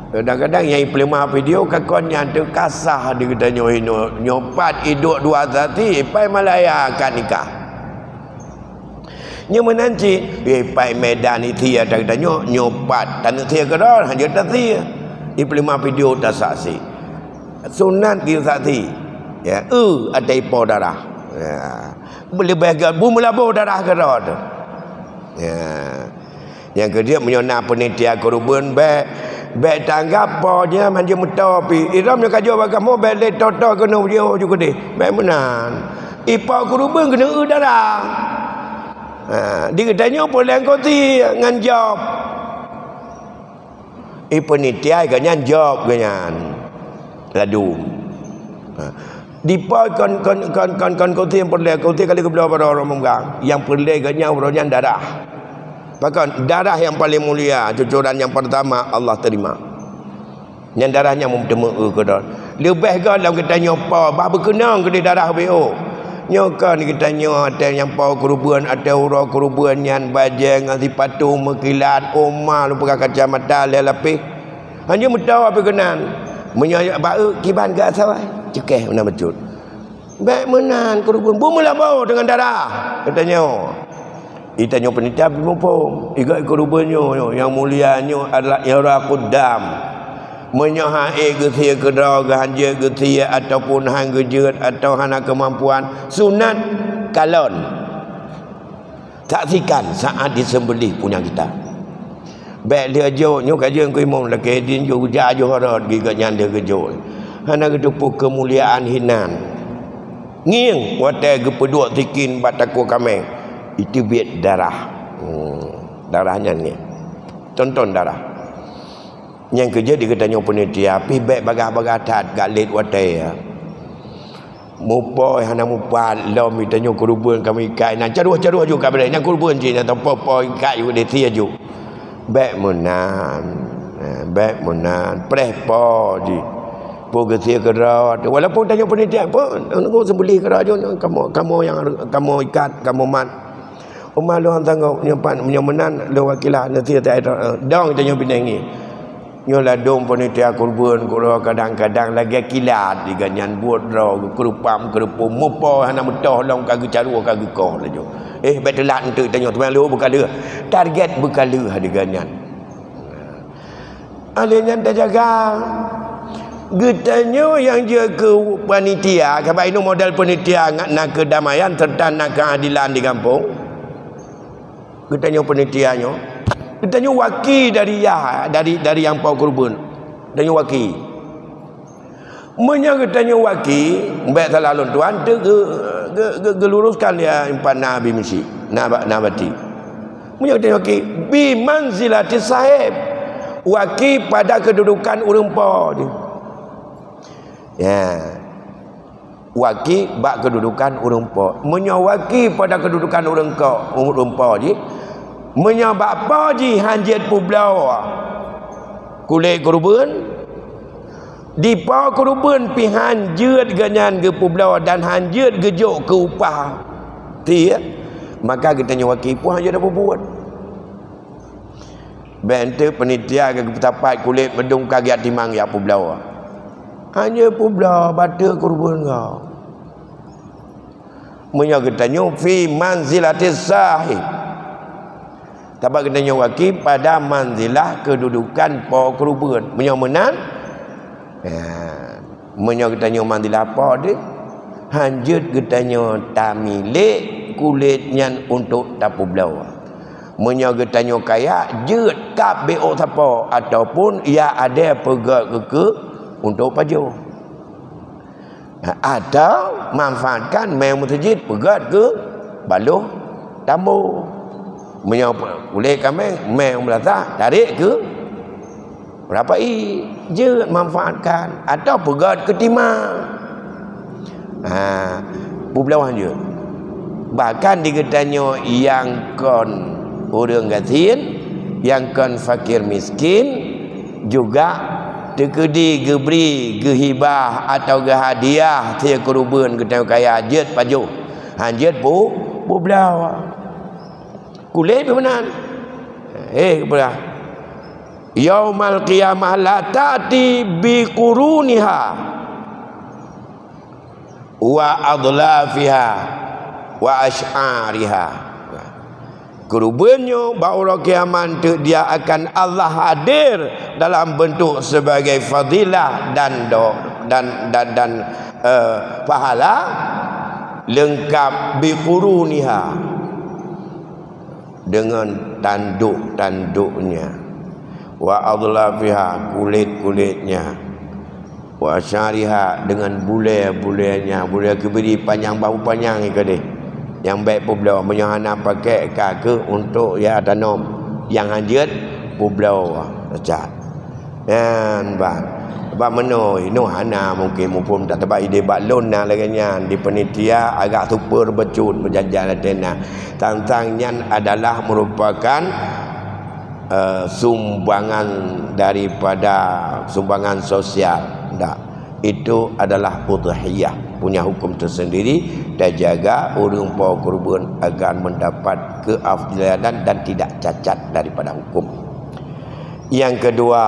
Kadang-kadang yang pelima video kakonnya ada kasah dia kata nyopat hidup dua saksi pai Malaya akan nikah. Nya menanci pai Medan itu ada kata nyopat tanah tia kedor hanya tati. Di pelima video tak saksi. Sunat dia saksi. Ya, ada ipo darah. Ya. Boleh bahagia melabur darah kedor tu. Ya. Yang kedua menyona penitia kurban baik tanggap ponya manja metapi iramnya kajo bagamu baik le toto kena dia juga deh baik menan Ipa kurban kena darah. Dia katanya boleh koti ngan job. Ipa ni tiai kanyan job kanyan. Ladum. Dipa kon koti yang boleh koti kali kebelah pada orang memegang. Yang boleh kanyan orangnya darah. Bahkan darah yang paling mulia, cucuran yang pertama Allah terima. Yang darahnya memtemu ke dah. Lebih kan dalam katanya apa? Bah berkenang ke darah BO. Nyokan katanya ada yang pau kuruban, ada urang kuruban yang bajang ngan sipatu mekilat omah lupa kacamata lelapih. Hanya metawa berkenan. Menyayak bau kiban ke sawai. Cekeh mana becut. Baik menan kuruban. Bumulah bau dengan darah. Katanya. Itanya penitia bimupum. Ikat kurubannya yang mulianya adalah yara qudam. Menyahai getia kedau ganja getia ataupun hang gejut atau hana kemampuan sunat kalon saksikan saat disembelih punya kita baik dia jo nyo kajian ku imam la kedin jo uja jo harad giga nyanda gejo hana gedupu kemuliaan hinan nging wate gepeduk tikin bataku kameng itu biat darah darahnya ni tonton darah yang kerja di katanya penitia pi baik bagah-bagah tat galit watai ya mupoi hana mupat lom mitanya kurubun kami kai nan caruh juga pada nan kurubun ji nan tempo kai ju de tia ju baik munan prepo ji po getia kerat walaupun tanya penitia pun aku sembelih kerat ju kamu yang kamu ikat kamu mat umah lu tanggung nyimpan menyemenan lu wakilah nanti tak ada dong tanya binang ni nyola dom panitia kurban kuro kadang-kadang lagi kilat di ganyan buat draw kerupam kerupum mupo hana metoh long kagak caru kagak koh lajo betelan tu tanya tuan lu bekala target bekala di ganyan alenya tak jaga getanya yang jaga panitia kabar ini modal panitia nak kedamaian serta nak keadilan di kampung getanya panitianya ditanya wakil dari yang pau kurban tanya wakil menyangkutanya wakil baik salah lon tuan tu geluruskan dia impan nabi misi nabati menyangkutanya wakil bi manzilati sahib wakil pada kedudukan urang pau dia ya wakil bak kedudukan urang pau menyawaki pada kedudukan urang pau dia menyabak apa ji hanjit publau kulit kurban di pau kurban pi hanjit ganyan ke publau dan hanjit gejok ke upah dia maka kita nyawaki pun hanya dah buat bente penitia ke tapat kulit medung kagiat timang ya publau hanya publau bata kurban kau menyagitanya fi manzilatis sahib tabak kena nyawaki pada manzilah kedudukan pau kurban menyomenan menyo kita nyo manzilah apa dia hanjut kita nyo tamilik kulitnya untuk tapu belau menyo kita nyo kaya jut kap BO siapa ataupun ia ada pegat ke untuk pajo atau manfaatkan main masjid pegat ke baluh tambu menyapa boleh kami main melata tarik ke berapa je manfaatkan atau pegat ke timang pubelawan je bahkan dikatanya yang kon orang gatin yang kon fakir miskin juga tekedi geberi gehibah atau gehadiah tia kurban kita kaya jet pajo hanjet pubelawan kulit benar kepada yaumal qiyamah la ta'ti bi quruniha wa adlafiha wa ash'ariha kurbannya bahawa kiamat itu dia akan Allah hadir dalam bentuk sebagai fadilah dan pahala lengkap bi quruniha dengan tanduk-tanduknya wa adlafiha kulit-kulitnya wa syariha dengan bulai-bulainya, bulai kebiri panjang bau panjang ke dia. Yang baik publau menyahana pakai ke untuk ya tanam. Yang hanjat publau saja. Dan ba menoi no hana mungkin mumpun tak tebak ide balon na laganya di penitia agak super becut berjajan tena. Tantangnya adalah merupakan sumbangan daripada sumbangan sosial. Tak. Itu adalah udhiyah, punya hukum tersendiri dan jaga orang bawa kurban agar mendapat keafdalan dan tidak cacat daripada hukum. Yang kedua,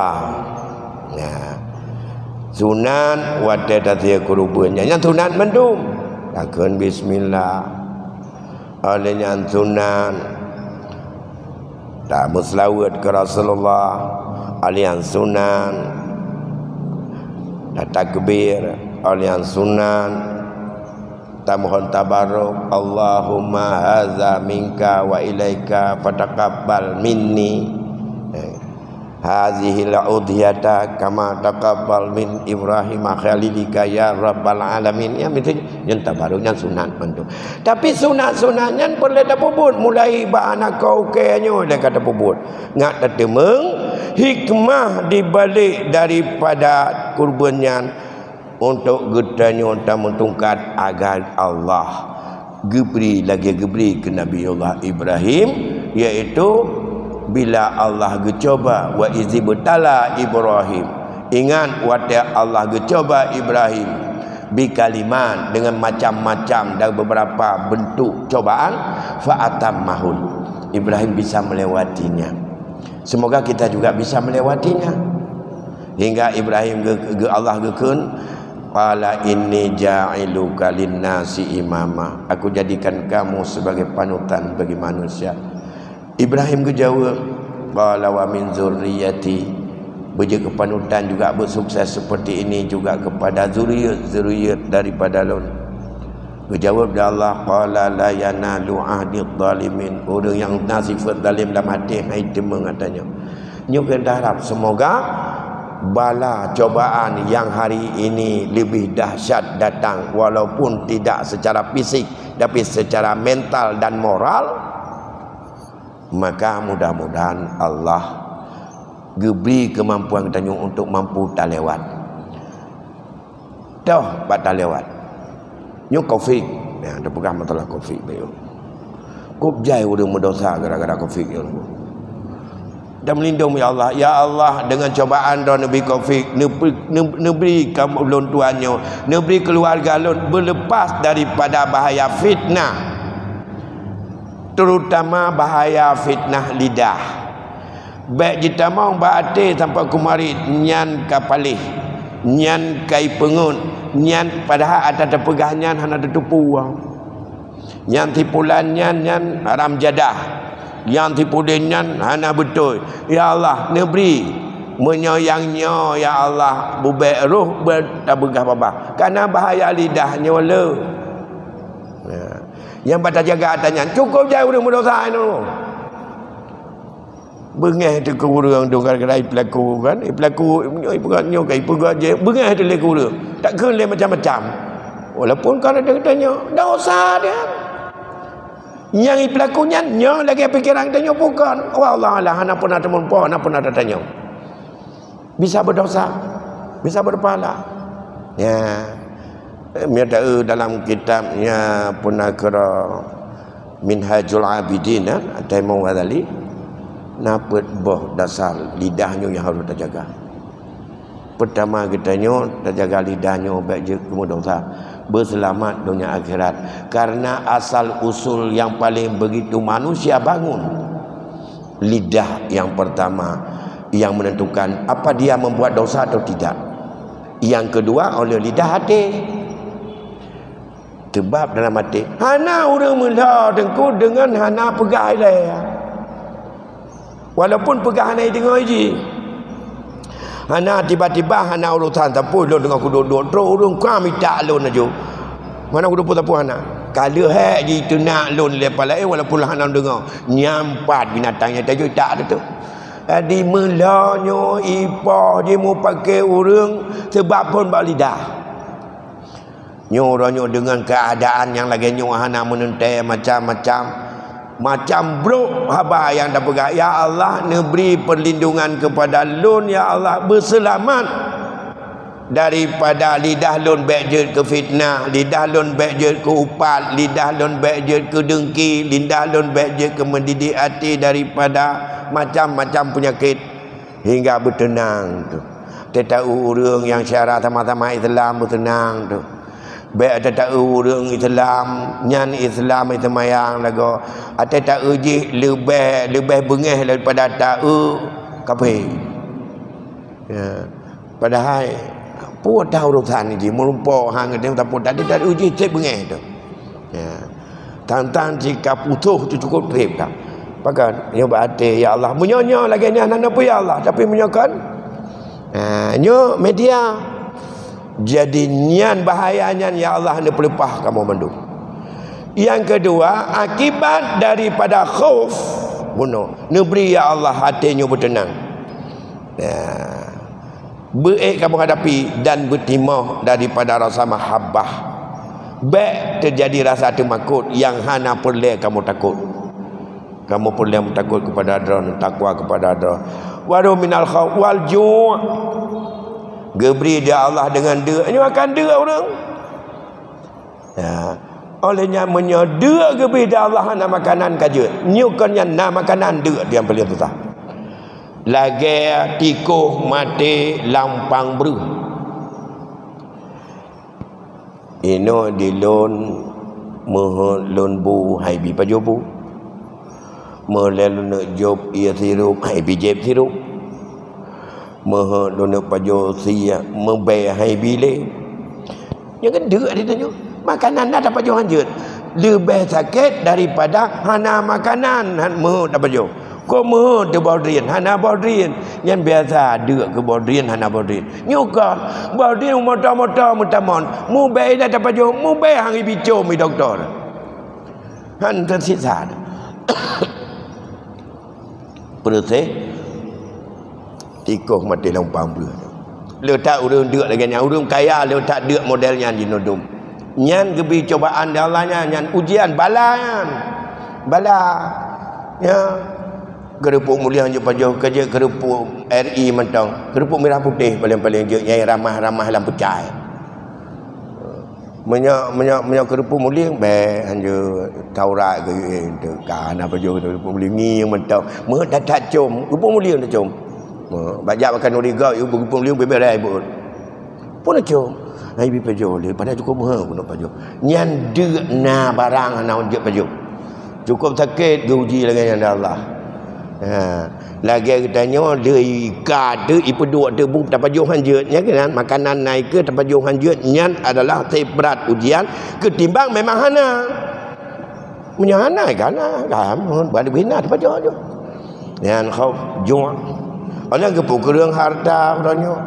sunan wadadatia kurbannya. Yang sunan mendung takkan bismillah. Olehnya sunan tak berselawat ke Rasulullah. Alian sunan tak takbir. Alian sunan tak mohon tabarruk. Allahumma hadza minka wa ilaika fataqabbal minni hadhihi al-udhiyata kama taqabbal min Ibrahim khalilika ya rabbal alamin. Ya mesti yang tabaruknya sunat mantu. Tapi sunat-sunatnya boleh dak puput mulai ba anak kau kenyo dak kata puput. Ngat tetemeng hikmah di balik daripada kurbannya untuk gedanya untuk mentungkat agar Allah geberi ke Nabi Allah Ibrahim, iaitu bila Allah gecoba wa izi betala Ibrahim. Ingat waktu Allah gecoba Ibrahim bi kalimat dengan macam-macam dan beberapa bentuk cobaan fa atammahun. Ibrahim bisa melewatinya. Semoga kita juga bisa melewatinya. Hingga Ibrahim Allah gekun qala inni ja'iluka lin-nasi imama. Aku jadikan kamu sebagai panutan bagi manusia. Ibrahim kejawab qala wa min zurriyyati, beja kepanutan juga bersukses seperti ini juga kepada zuriat daripada lon. Kejawab dia Allah qala la yanalu ahdidh zalimin. Orang yang nasifat zalim dalam hati itu mengatanya. Nyu kita harap semoga bala cobaan yang hari ini lebih dahsyat datang, walaupun tidak secara fisik tapi secara mental dan moral. Maka mudah-mudahan Allah beri kemampuan kita untuk mampu tak lewat. Dah batal lewat. Nyu Covid, ya ada pegang masalah Covid bayu. Kop jai udah mendosa gara-gara Covid ni. Dan melindung ya Allah. Ya Allah, dengan cobaan dan Nabi Covid, neberi kamu ulun tuannya, neberi keluarga ulun berlepas daripada bahaya fitnah, terutama bahaya fitnah lidah. Baik kita mau baate sampai kumari nyan kapalih, nyan kai pengun, nyan padahal ada terpegahnya hana tupu. Nyan tipulan nyan haram jadah. Yang tipu dengan hana betul. Ya Allah, neberi menyayangnya ya Allah, bubai roh bertabegah babah. Karena bahaya lidahnya wala. Ya. Yang pada jaga tanya, cukup jauh udah mendosa itu. Bengah tu ke urang tu gara-gara pelaku kan. Pelaku ipugannya ke ipugan je. Bengah tu le urang. Tak kena macam-macam. Walaupun kalau dia tanya, dosa dia. Yang pelakunya nya lagi pikiran tanya bukan. Oh Allah Allah, hana pun ada mempon, hana pun ada tanya. Bisa berdosa, bisa berpahala. Ya. Ada dalam kitabnya Punakara Minhajul Abidin ada Imam Ghazali, napet boh dasar lidahnya yang harus terjaga. Pertama kitanya terjaga lidahnya baik je kemudian dosa. Berselamat dunia akhirat. Karena asal usul yang paling begitu manusia bangun, lidah yang pertama yang menentukan apa dia membuat dosa atau tidak. Yang kedua oleh lidah hati. Sebab dalam hati hana orang mula dengku dengan hana pegah ilai. Walaupun pegah hana dengar je, hana tiba-tiba hana urusan tapi lo dengan aku duduk terus urung kami tak lon aja. Mana aku duduk tapi hana. Kalau hak je itu nak lon lepas lain walaupun hana dengar. Nyampat binatangnya tak ada tu. Di melanya ipah dia mau pakai urang sebab pun bak lidah. Nyoranya dengan keadaan yang lagi hana menentai macam bro haba yang dah pegang. Ya Allah, beri perlindungan kepada lun, ya Allah, berselamat daripada lidah lun baik ke fitnah, lidah lun baik ke upat, lidah lun baik ke dengki, lidah lun baik ke mendidik hati daripada macam-macam penyakit hingga bertenang tu. Tetap orang yang syarat sama-sama Islam bertenang tu. Baik ada tak orang Islam nyan Islam itu mayang lagu. Ada tak uji lebih bengeh daripada tak kafir. Ya. Padahal pun tahu urusan ni melumpuk hang dia tak pun tak uji cek bengeh tu. Ya. Tantang jika putus tu cukup trip tak. Pakan nyo berhati ya Allah menyonya lagi ni anak apa ya Allah tapi menyokan nyo media jadi nian bahayanya ya Allah ni pelepah kamu mandu. Yang kedua akibat daripada khauf bunuh negeri ya Allah hatinya bertenang. Baik kamu hadapi dan bertimah daripada rasa mahabbah. Baik terjadi rasa temakut yang hana perlu kamu takut. Kamu perlu takut kepada Allah, takwa kepada Allah. Waru minal khauf wal ju'. Geberi dia Allah dengan dia. Ini makan dia orang. Ya. Olehnya menyedek geberi dia Allah nak makanan kaje. Nyukannya nak makanan dia yang paling susah. Lagi tikuh mati lampang beru. Ino dilon lon bu hai bi pajobu. Melelun job ia sirup hai bi jeb sirup. Maha dona pajo sia membayar hai bile. Yang kedua dia tanya, makanan dah dapat jo hanjut. Lebih sakit daripada hana makanan maha dapat jo. Ko maha de bodrian, hana bodrian. Yang biasa ada ke bodrian hana bodrian. Nyuka bodrian motor-motor mutamon. Mu bayar dah dapat jo, mu bayar hang bico mi doktor. Han tersisa. Proses tikuh mati lampang belah. Letak urang dek lagi yang urang kaya letak dek modelnya jinodum. Nyan gebi cobaan dia Allahnya, nyan ujian balayan. Bala. Ya. Kerupuk mulia hanya pajau kerja kerupuk RI mentang. Kerupuk merah putih paling-paling je yang ramah-ramah lampu cahaya. Menyak kerupuk mulia be hanya Taurat ke kan apa jo kerupuk mulia ni mentang. Meh tak com. Kerupuk mulia tak com. Bajak makan origa you bergupung liu beberai pun pun aco ai bi pajo le pada cukup ha pun pajo nyan de na barang ana unjuk pajo cukup sakit uji dengan Allah. Lagi katanya le ika de ipeduk de bu tak pajo hanjut nya kan makanan naik ke tak pajo hanjut nyan adalah berat ujian ketimbang memang hana menyana kan balik bina tak pajo jo nyan khauf ju' orang gepuk kerang harta orangnya.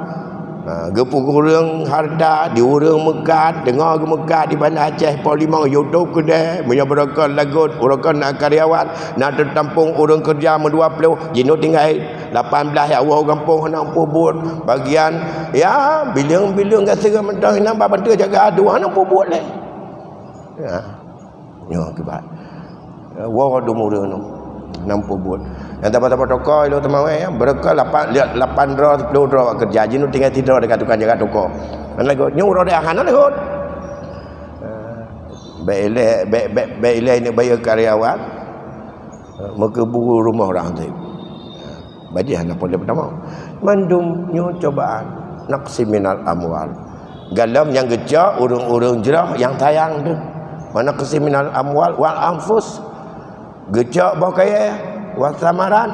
Gepuk kerang harta di urang Mekat, dengar ke Mekat di Bandar Aceh Polimang YouTube kedai, menyabarkan lagut, orang nak karyawan, nak tertampung orang kerja 20, jino tinggal 18 ya orang kampung nak pubut bagian ya bilang-bilang kat serang mentang nampak bantu jaga adu nak pubut leh. Ya. Yo kebat. Wa do murang no. Nampu buat. Yang dapat toko itu temawai ya. Berkah 8 draw 10 draw kerja jinu tinggal tidur dekat tukang jaga toko. Kan lagi nyuruh dia akan lagi. Baik ini bayar karyawan. Maka buru rumah orang tu. Bagi anak pun dia pertama. Mandum nyu cobaan naqsi minal amwal. Galam yang gecak urung-urung jerah yang tayang tu. Mana qasi minal amwal wal anfus. Gecak bawa kaya wasamaran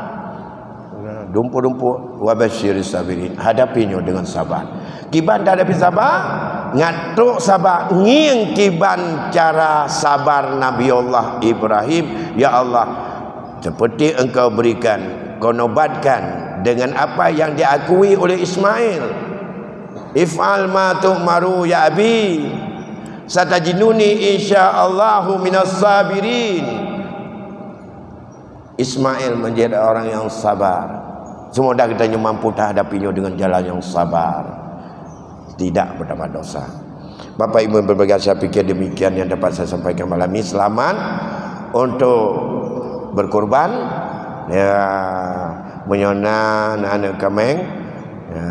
dumpu-dumpu wabasyiris sabirin hadapinya dengan sabar. Kiban tak hadapi sabar ngatuk sabar nging kiban cara sabar Nabi Allah Ibrahim. Ya Allah, seperti engkau berikan kau nobatkan dengan apa yang diakui oleh Ismail. If'al ma tu'maru ya abi satajinuni insyaallahu minas sabirin. Ismail menjadi orang yang sabar. Semoga kita mampu hadapinya dengan jalan yang sabar, tidak bertambah dosa. Bapak Ibu berbagai, saya pikir demikian yang dapat saya sampaikan malam ini. Selamat untuk berkorban, ya, menyona anak kameng, ya,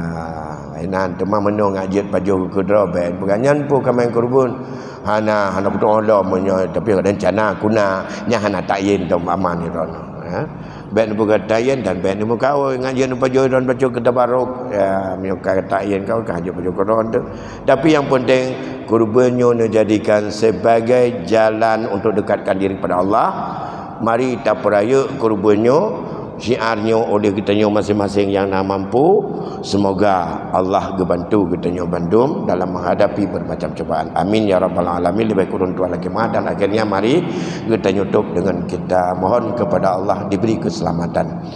enan teman menung ajit paju kudra ben peganyan pu kameng kurbun hana betul Allah menyo, tapi rencana kuna nya hana tayin tom aman ni rono, ya. Ben buka tayin dan ben mu kau ngajian paju don paju kedabarok, ya, menyuka tayin kau kan paju kuron tu. Tapi yang penting kurbannya dijadikan sebagai jalan untuk dekatkan diri kepada Allah. Mari kita peraya kurbannya, syiarnya oleh kitanya masing-masing yang nak mampu. Semoga Allah gebantu kitanya bandum dalam menghadapi bermacam cobaan. Amin ya rabbal alamin. Lebih kurang Tuhan lagi maha. Dan akhirnya mari kita tutup dengan kita mohon kepada Allah diberi keselamatan.